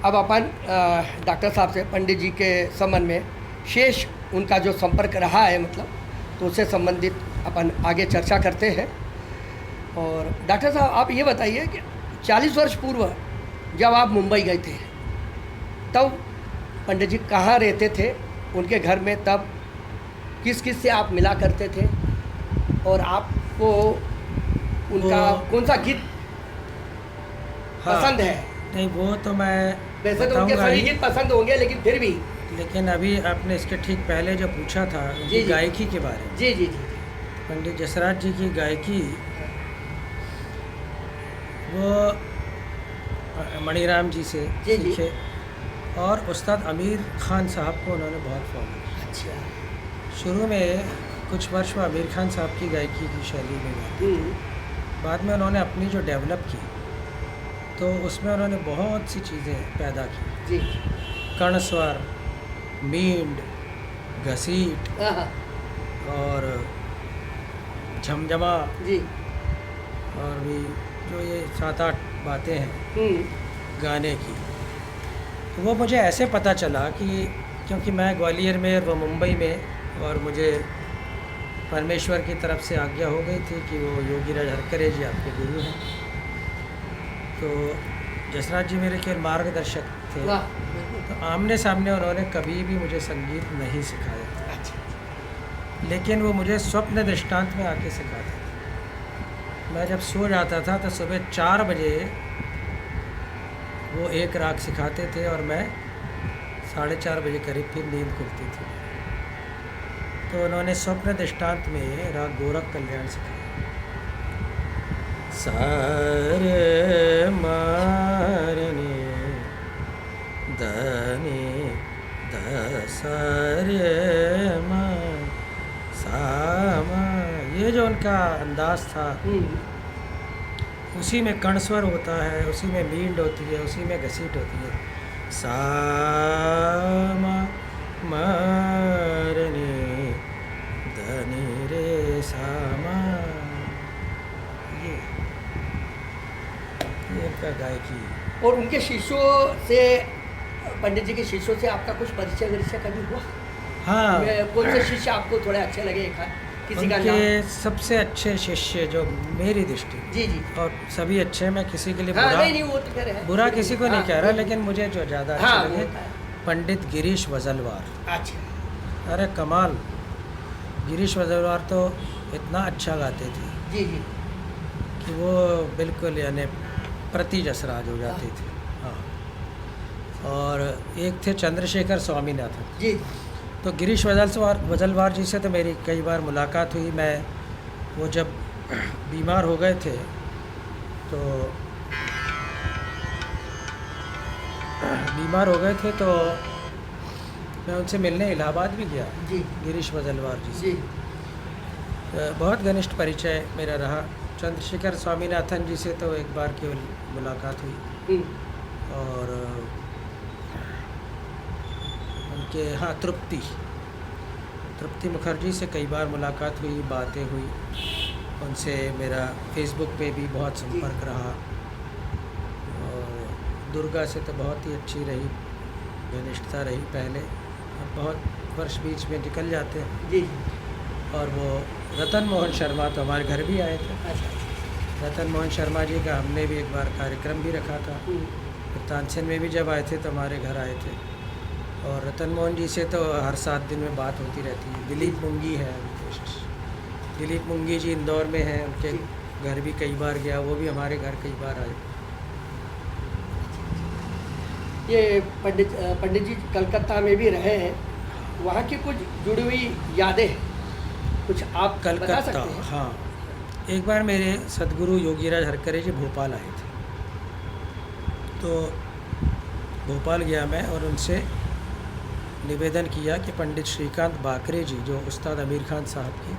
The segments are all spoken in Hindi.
अब अपन डॉक्टर साहब से पंडित जी के संबंध में शेष उनका जो संपर्क रहा है मतलब, तो उससे संबंधित अपन आगे चर्चा करते हैं। और डॉक्टर साहब आप ये बताइए कि 40 वर्ष पूर्व जब आप मुंबई गए थे तब पंडित जी कहाँ रहते थे, उनके घर में तब किस किस से आप मिला करते थे, और आपको उनका कौन सा गीत पसंद है? नहीं, वो तो मैं वैसे तो उनके सभी गीत पसंद होंगे, लेकिन फिर भी। लेकिन अभी आपने इसके ठीक पहले जो पूछा था जी, गायकी के बारे में। जी जी जी। पंडित जसराज जी की गायकी वो मणिराम जी से सीखे, और उस्ताद आमिर खान साहब को उन्होंने बहुत फॉलो किया। अच्छा। शुरू में कुछ वर्ष वो आमिर खान साहब की गायकी की शैली में गाते, बाद में उन्होंने अपनी जो डेवलप की तो उसमें उन्होंने बहुत सी चीज़ें पैदा की जी। कर्ण स्वर, मींड, घसीट और झमझमा जी। और भी जो ये 7-8 बातें हैं गाने की, तो वो मुझे ऐसे पता चला कि क्योंकि मैं ग्वालियर में वो मुंबई में, और मुझे परमेश्वर की तरफ से आज्ञा हो गई थी कि वो योगीराज हरकरे जी आपके गुरु हैं, तो जसराज जी मेरे केवल मार्गदर्शक थे। तो आमने सामने उन्होंने कभी भी मुझे संगीत नहीं सिखाया, लेकिन वो मुझे स्वप्न दृष्टांत में आके सिखाते थे। मैं जब सो जाता था तो सुबह 4 बजे वो एक राग सिखाते थे और मैं 4:30 बजे करीब फिर नींद खुलती थी। तो उन्होंने स्वप्न दृष्टांत में राग गोरख कल्याण सिखाया। सारे मारने धनी दसरे सामा, ये जो उनका अंदाज था, उसी में कर्ण स्वर होता है, उसी में मींड होती है, उसी में घसीट होती है। सामा मारने धनी रे सामा, ये इनका गायकी। और उनके शिष्यों से, पंडित जी के शिष्यों से आपका कुछ परिचय कभी हुआ? हाँ। कौन से शिष्य आपको थोड़े अच्छे लगे? किसी का नाम? उनके सबसे अच्छे शिष्य जो मेरी दृष्टि, जी जी, और सभी अच्छे, मैं किसी के लिए नहीं, वो तो कह रहे हैं, बुरा किसी को नहीं कह रहा, लेकिन मुझे जो ज़्यादा अच्छे लगे पंडित गिरीश वजलवार। अच्छा। अरे कमाल, गिरीश वजलवार तो इतना अच्छा गाते थे जी जी कि वो बिल्कुल यानी प्रति जसराज हो जाते थे। हाँ। और एक थे चंद्रशेखर स्वामीनाथन जी। तो गिरीश वजलवार जी से तो मेरी कई बार मुलाकात हुई। मैं वो जब बीमार हो गए थे तो मैं उनसे मिलने इलाहाबाद भी गया जी। गिरीश वजलवार जी से। जी। बहुत घनिष्ठ परिचय मेरा रहा। चंद्रशेखर स्वामीनाथन जी से तो एक बार केवल मुलाकात हुई, और उनके तृप्ति मुखर्जी से कई बार मुलाकात हुई, बातें हुई। उनसे मेरा फेसबुक पे भी बहुत संपर्क रहा, और दुर्गा से तो बहुत ही अच्छी रही, घनिष्ठता रही पहले। अब बहुत वर्ष बीच में निकल जाते हैं जी। और वो रतन मोहन शर्मा तो हमारे घर भी आए थे। रतन मोहन शर्मा जी का हमने भी एक बार कार्यक्रम भी रखा था। फिर तानसेन में भी जब आए थे तो हमारे घर आए थे। और रतन मोहन जी से तो हर 7 दिन में बात होती रहती है। दिलीप मुंगी है, दिलीप मुंगी जी इंदौर में हैं, उनके घर भी कई बार गया, वो भी हमारे घर कई बार आए। ये पंडित जी कलकत्ता में भी रहे हैं, वहाँ की कुछ जुड़ी हुई यादें कुछ आप बता सकते हैं? हाँ, एक बार मेरे सदगुरु योगीराज हरकरे जी भोपाल आए थे, तो भोपाल गया मैं और उनसे निवेदन किया कि पंडित श्रीकांत बाकरे जी, जो उस्ताद आमिर खान साहब के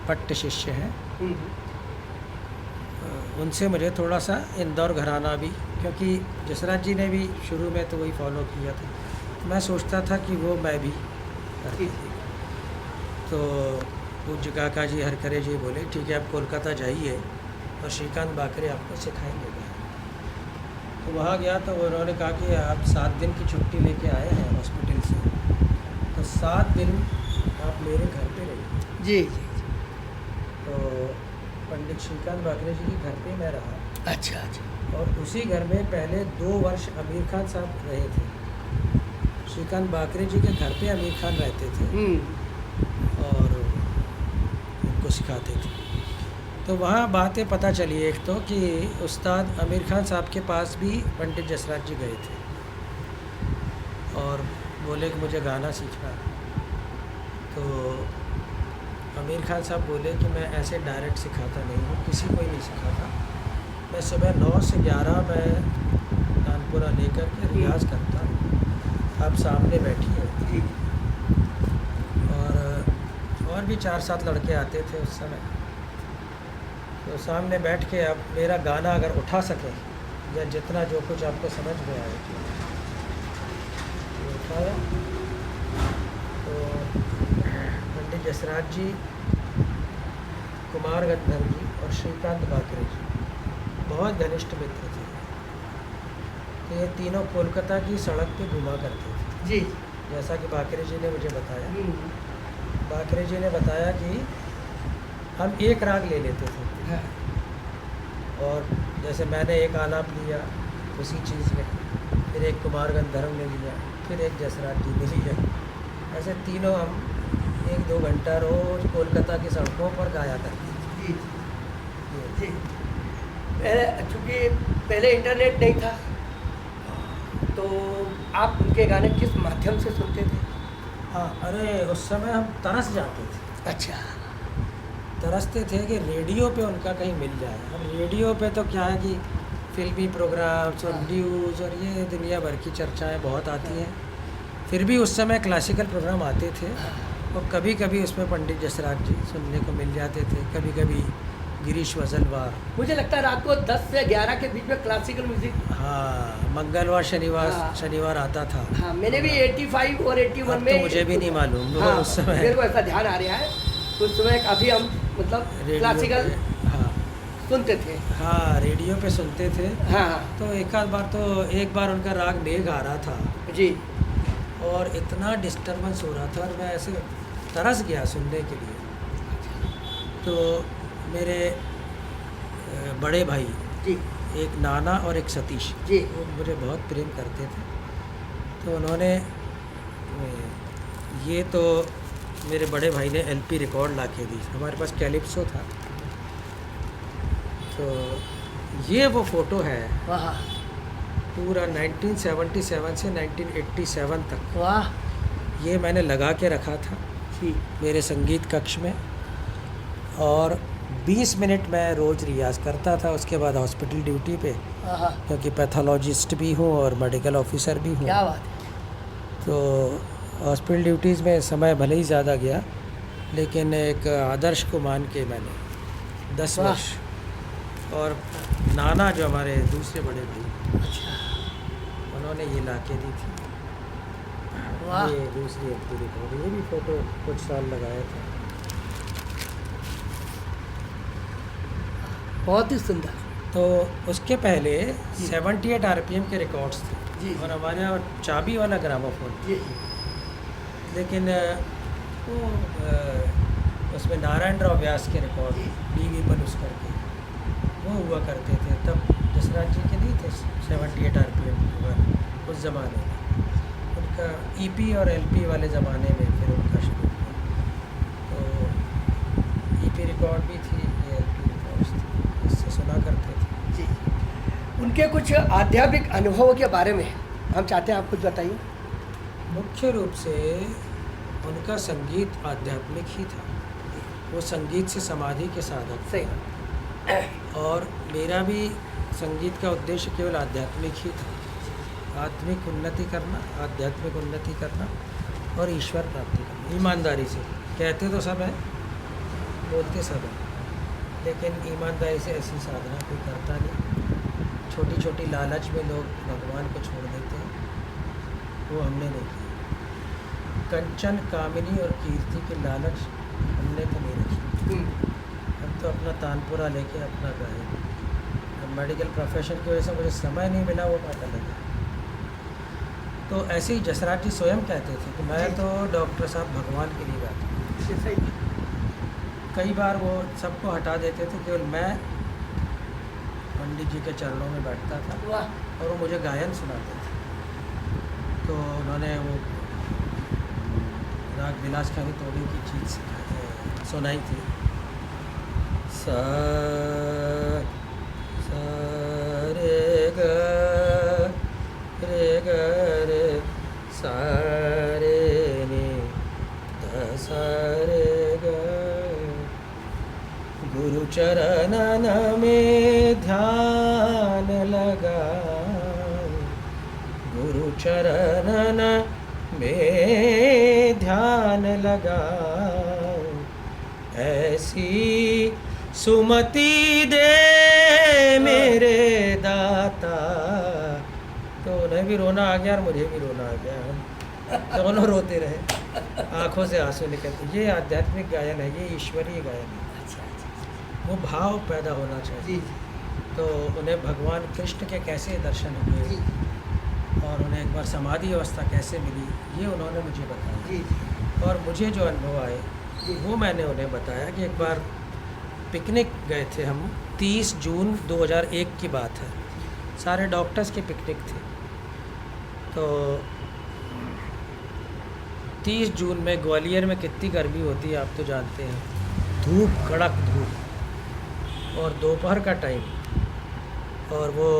पट्ट शिष्य हैं, उनसे मुझे थोड़ा सा इंदौर घराना भी, क्योंकि जसराज जी ने भी शुरू में तो वही फॉलो किया था, तो मैं सोचता था कि वो मैं भी करती थी। तो पूज्य काका जी हरकरे जी बोले ठीक है, आप कोलकाता जाइए और श्रीकांत बाकरे आपको सिखाएंगे। तो वहाँ गया तो उन्होंने कहा कि आप 7 दिन की छुट्टी लेके आए हैं हॉस्पिटल से, तो 7 दिन आप मेरे घर पे रहिए। जी जी। तो पंडित श्रीकांत बाकरे जी के घर पे मैं रहा, अच्छा अच्छा। और उसी घर में पहले 2 वर्ष आमिर खान साहब रहे थे। श्रीकांत बाकरे जी के घर पे आमिर खान रहते थे और उनको सिखाते थे। तो वहाँ बातें पता चली एक तो कि उस्ताद आमिर खान साहब के पास भी पंडित जसराज जी गए थे और बोले कि मुझे गाना सीखना। तो आमिर खान साहब बोले कि मैं ऐसे डायरेक्ट सिखाता नहीं हूँ, किसी को ही नहीं सिखाता। मैं सुबह 9 से 11 मैं तानपुरा लेकर के रियाज़ करता हूँ, आप सामने बैठिए। जी। और भी 4-7 लड़के आते थे उस समय, तो सामने बैठ के आप मेरा गाना अगर उठा सकें या जितना जो कुछ आपको समझ में आए तो उठाया। तो पंडित जसराज जी, कुमार गंधर्व जी और श्रीकांत बाकरे जी बहुत घनिष्ठ मित्र थे। तो ये तीनों कोलकाता की सड़क पे घुमा करते थे। जी। जैसा कि बाकरे जी ने मुझे बताया, बाकरे जी ने बताया कि हम एक राग ले लेते थे। हाँ। और जैसे मैंने एक आलाप लिया उसी चीज़ में, फिर एक कुमार गंधर्व ने लिया, फिर एक जसराज जी ने लिया। ऐसे तीनों हम 1-2 घंटा रोज़ कोलकाता की सड़कों पर गाया करते थे। जी जी। पहले चूँकि पहले इंटरनेट नहीं था, तो आप उनके गाने किस माध्यम से सुनते थे? हाँ, अरे उस समय हम तरस जाते थे। अच्छा। तरसते थे कि रेडियो पे उनका कहीं मिल जाए। अब रेडियो पे तो क्या है कि फिल्मी प्रोग्राम्स और न्यूज़ और ये दुनिया भर की चर्चाएं बहुत आती हैं। फिर भी उस समय क्लासिकल प्रोग्राम आते थे और कभी कभी उसमें पंडित जसराज जी सुनने को मिल जाते थे, कभी कभी गिरीश वज़लवार। मुझे लगता है रात को 10 से 11 के बीच में क्लासिकल म्यूजिक। हाँ, मंगलवार शनिवार हाँ। शनिवार आता था। हाँ, मैंने भी 85 और 81 अब में। तो मुझे भी नहीं मालूम वो हाँ, उस समय मेरे को ऐसा ध्यान आ रहा है, उस समय काफ़ी हम मतलब रेडियो क्लासिकल पे, हाँ सुनते थे। हाँ, रेडियो पे सुनते थे। हाँ हाँ। तो एक बार उनका राग मेघ आ रहा था जी। और इतना डिस्टरबेंस हो रहा था और मैं ऐसे तरस गया सुनने के लिए। तो मेरे बड़े भाई, जी एक नाना और एक सतीश जी, वो मुझे बहुत प्रेम करते थे। तो उन्होंने ये तो मेरे बड़े भाई ने एलपी रिकॉर्ड ला के दी। हमारे पास कैलिप्सो था। तो ये वो फ़ोटो है वाह पूरा 1977 से 1987 तक। वाह। ये मैंने लगा के रखा था जी। मेरे संगीत कक्ष में, और 20 मिनट मैं रोज़ रियाज़ करता था। उसके बाद हॉस्पिटल ड्यूटी पे, हाँ, क्योंकि पैथोलॉजिस्ट भी हूँ और मेडिकल ऑफिसर भी हूँ। क्या बात है। तो हॉस्पिटल ड्यूटीज़ में समय भले ही ज़्यादा गया, लेकिन एक आदर्श को मान के मैंने 10 वाह। वर्ष। और नाना जो हमारे दूसरे बड़े भाई, अच्छा। उन्होंने ये ला के दी थी। वाह। ये दूसरी एलपी रिकॉर्ड, ये भी फ़ोटो कुछ साल लगाया था। बहुत ही सुंदर। तो उसके पहले 78 आरपीएम के रिकॉर्ड्स थे जी। और हमारे यहाँ चाबी वाला ग्रामोफोन। जी। लेकिन वो उसमें नारायण राव व्यास के रिकॉर्ड डीवी पलूस करके वो हुआ करते थे। तब जसराज जी के नहीं थे 78 आरपीएम उस ज़माने में। उनका ईपी और एलपी वाले ज़माने में फिर उनका शुरू हुआ। तो ईपी रिकॉर्ड भी थी, ये एलपी रिकॉर्ड्स थी, इससे सुना करते थे। जी। उनके कुछ आध्यात्मिक अनुभवों के बारे में हम चाहते हैं आप कुछ बताइए। मुख्य रूप से उनका संगीत आध्यात्मिक ही था। वो संगीत से समाधि के साधक थे। सही। और मेरा भी संगीत का उद्देश्य केवल आध्यात्मिक ही था। आत्मिक उन्नति करना, आध्यात्मिक उन्नति करना और ईश्वर प्राप्ति करना ईमानदारी से। कहते तो सब है, बोलते सब है, लेकिन ईमानदारी से ऐसी साधना कोई करता नहीं। छोटी छोटी लालच में लोग भगवान को छोड़ देते हैं, वो हमने नहीं किया। कंचन, कामिनी और कीर्ति की लालच हमने तो नहीं रखी। हम तो अपना तानपुरा लेके अपना गाए। हमने मेडिकल प्रोफेशन की वजह से मुझे समय नहीं मिला वो पता लगा। तो ऐसे ही जसराज जी स्वयं कहते थे कि मैं तो डॉक्टर साहब भगवान के लिए गाता हूँ। सही। कई बार वो सबको हटा देते थे, केवल मैं पंडित जी के चरणों में बैठता था वाह। और वो मुझे गायन सुनाते थे। तो उन्होंने वो राग विलास खानी तोड़ी की चीज़ सुनाई थी। सा सा रे ग रे सा रे नि ध सा रे ग। गुरु चरणन में ध्यान लगा, गुरु चरणन में ध्यान लगा, ऐसी सुमति दे मेरे दाता। तो उन्हें भी रोना आ गया और मुझे भी रोना आ गया, हम दोनों रोते रहे, आंखों से आंसू निकलते। ये आध्यात्मिक गायन है, ये ईश्वरीय गायन है। वो भाव पैदा होना चाहिए। तो उन्हें भगवान कृष्ण के कैसे दर्शन हुए और उन्हें एक बार समाधि अवस्था कैसे मिली, ये उन्होंने मुझे बताया। और मुझे जो अनुभव आए वो मैंने उन्हें बताया कि एक बार पिकनिक गए थे हम, 30 जून 2001 की बात है, सारे डॉक्टर्स के पिकनिक थे। तो 30 जून में ग्वालियर में कितनी गर्मी होती है आप तो जानते हैं, धूप, कड़क धूप, और दोपहर का टाइम, और वो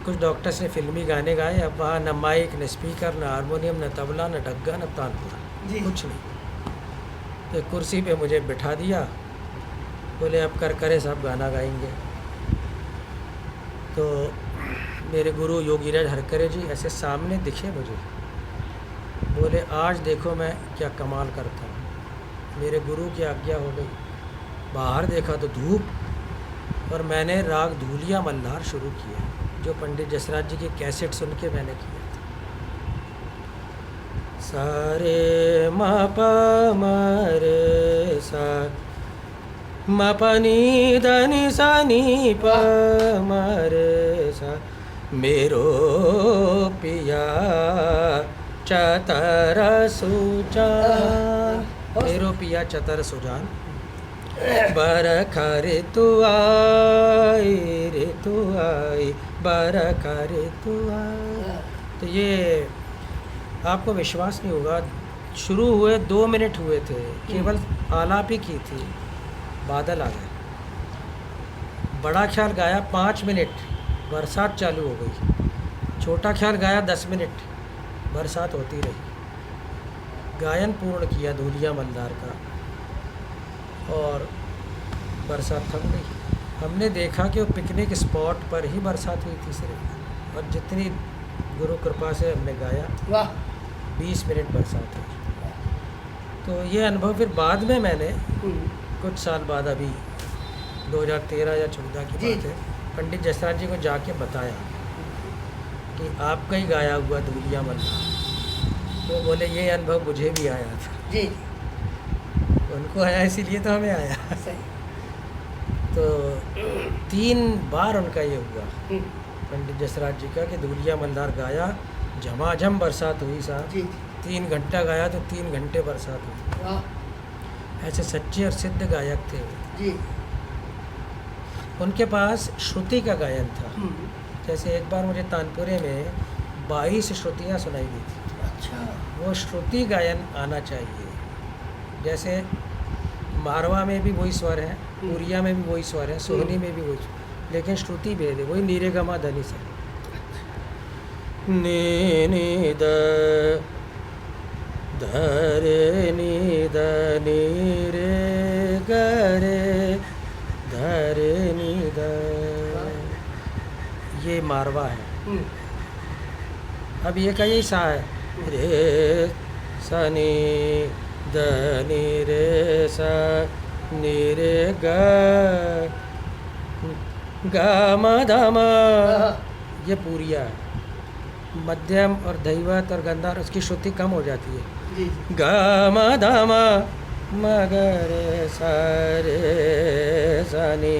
कुछ डॉक्टर्स ने फिल्मी गाने गाए। अब वहाँ न माइक, न स्पीकर, न हारमोनियम, न तबला, न ढग्गा, न तानपुरा, कुछ नहीं। तो एक कुर्सी पे मुझे बिठा दिया, बोले अब कर करे साहब गाना गाएंगे। तो मेरे गुरु योगीराज हरकरे जी ऐसे सामने दिखे मुझे, बोले आज देखो मैं क्या कमाल करता हूँ। मेरे गुरु की आज्ञा हो गई, बाहर देखा तो धूप, और मैंने राग धूलिया मल्हार शुरू किया, जो पंडित जसराज जी की कैसेट सुन के मैंने किया था। सारे म प म रे सा, म प नी ध नि सा नी प म रे सा, मेरो पिया चतर सुजान, मेरो पिया चतर सुजान, बरखा रे तू आई रे तू आई, बरखा रे तू आई। तो ये आपको विश्वास नहीं होगा, शुरू हुए 2 मिनट हुए थे, केवल आलाप ही की थी, बादल आ गए। बड़ा ख्याल गाया 5 मिनट, बरसात चालू हो गई। छोटा ख्याल गाया 10 मिनट, बरसात होती रही। गायन पूर्ण किया धूलिया मल्हार का, और बरसात थम गई। हमने देखा कि वो पिकनिक स्पॉट पर ही बरसात हुई थी सिर्फ, और जितनी गुरु कृपा से हमने गाया, वाह, 20 मिनट बरसात हुई। तो ये अनुभव फिर बाद में मैंने कुछ साल बाद, अभी 2013 या 14 की बात है, पंडित जसराज जी को जाके बताया कि आपका ही गाया हुआ धूलिया मल्हार। तो बोले ये अनुभव मुझे भी आया था जी। उनको आया, इसीलिए तो हमें आया। सही। तो 3 बार उनका ये हुआ पंडित जसराज जी का कि धूलिया मल्हार गाया, झमाझम बरसात हुई साहब। जी 3 घंटा गाया तो 3 घंटे बरसात हुई। वाह। ऐसे सच्चे और सिद्ध गायक थे वो। जी। उनके पास श्रुति का गायन था। जैसे एक बार मुझे तानपुरे में 22 श्रुतियाँ सुनाई दी थी। अच्छा। वो श्रुति गायन आना चाहिए। जैसे मारवा में भी वही स्वर है, उड़िया में भी वही स्वर है, सोहनी में भी वही, लेकिन श्रुति भेद है, वही नीरे गमा धनी से। नी नी द धरे नी द नी रे गरे धरे नी द, ये मारवा है। अब ये का यही सा है, रे सा नी द नी रे सा नी रे ग ग म ध म, ये पूरिया है। मध्यम और दैवत और गंधार उसकी श्रुति कम हो जाती है। जी। ग म ध म म ग रे सा रे सा नी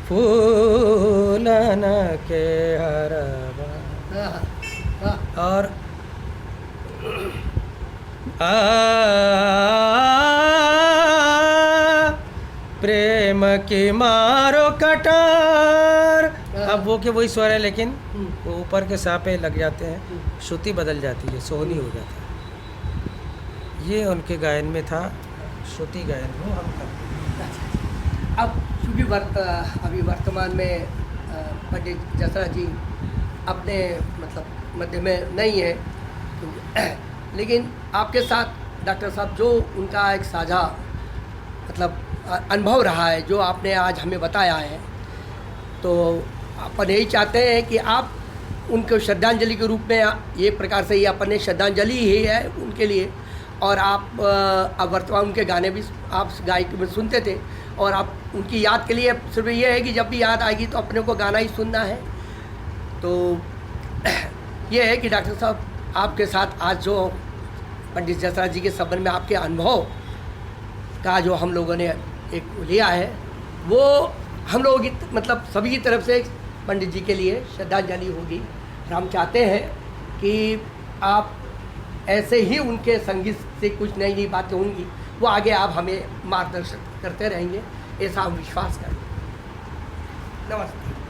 फूलन के हरवा। हाँ, हाँ, और प्रेम की मारो कटार। अब वो के वही स्वर है, लेकिन वो ऊपर के सा पे लग जाते हैं, श्रुति बदल जाती है, सोहनी हो जाता है। ये उनके गायन में था, श्रुति गायन वो हम करते हैं। अब चूँकि अभी वर्तमान में पंडित जसराज जी अपने मतलब मध्य में नहीं है, तो लेकिन आपके साथ डॉक्टर साहब जो उनका एक साझा मतलब अनुभव रहा है, जो आपने आज हमें बताया है, तो अपन यही चाहते हैं कि आप उनको श्रद्धांजलि के रूप में एक प्रकार से ये अपन श्रद्धांजलि ही है उनके लिए। और आप अब वर्तमान उनके गाने भी आप गायक में सुनते थे, और आप उनकी याद के लिए सिर्फ ये है कि जब भी याद आएगी तो अपने को गाना ही सुनना है। तो ये है कि डॉक्टर साहब आपके साथ आज जो पंडित जसराज जी के संबंध में आपके अनुभव का जो हम लोगों ने एक लिया है, वो हम लोगों की मतलब सभी की तरफ से पंडित जी के लिए श्रद्धांजलि होगी। हम चाहते हैं कि आप ऐसे ही उनके संगीत से कुछ नई नई बातें होंगी, वो आगे आप हमें मार्गदर्शन करते रहेंगे, ऐसा हम विश्वास करें। नमस्ते।